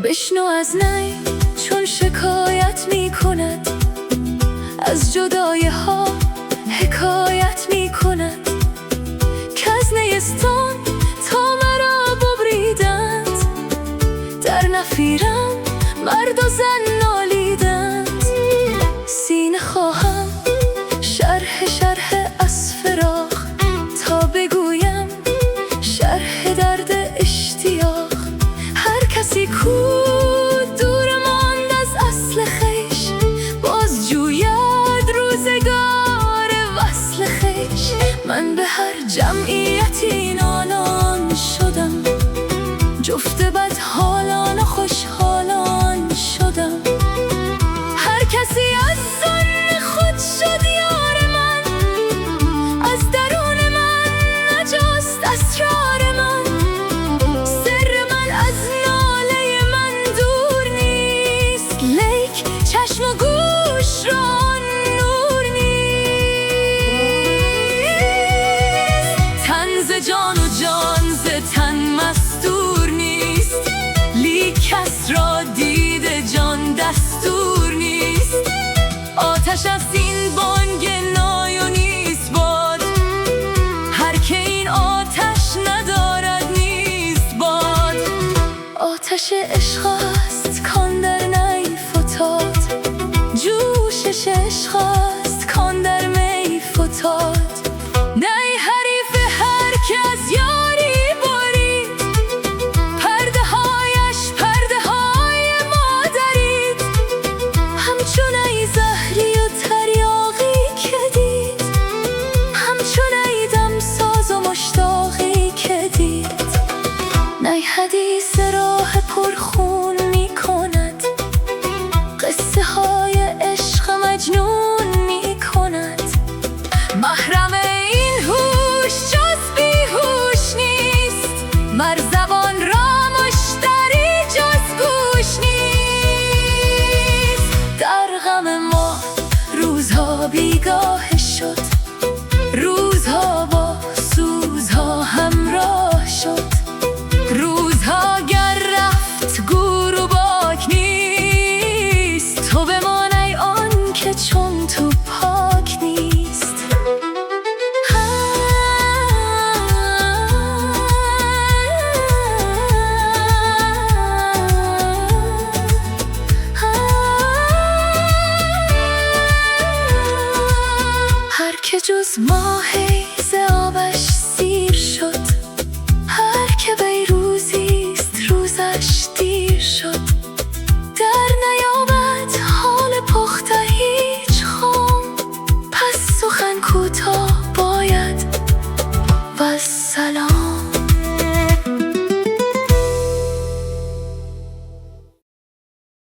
بشنو از نی چون شکایت می کند، از جدای ها حکایت می کند، که از نیستان تا مرا ببریدند، در نفیرم مرد و زن نالیدند. سینه خواهم شرح از فراق، تا بگویم شرح درد اشتیاق. هر کسی کو دور ماند از اصل خویش، باز جوید روزگار وصل خویش. من به هر جمعیتی نالان شدم، جفت بد حالان و خوشحالان شدم. هر کسی از ظن خود شد یار من، از درون من نجاست اسرار من. سر من از ناله من دور نیست، لیک چشم و گوش را نور نیست. تن ز جان و جان ز تن مستور نیست، لیک کس را دید جان دستور نیست. آتش از این بانگ نای و نیست باد، هر که این آتش ندارد نیست باد. آتش عشق است کان در نی فتاد، جوشش عشق است کان در می فتاد. نی حریف هر که از یاری برید، پرده هایش پرده های مادرید. همچون ای زهری و تریاقی که دید، همچون ای دمساز و مشتاقی که دید. نی حدیث راه پرخون می کند، قصه های عشق مجنون می کند. محرم این هوش جز بیهوش نیست، مر زبان را مشتری جز گوش نیست. در غم ما روزها بیگاه شد، روزها با سوزها همراه شد. روزها گر رفت گور و باک نیست، تو بمان ای آن که چون تو پاک نیست. هر که جز ماهی ز آبش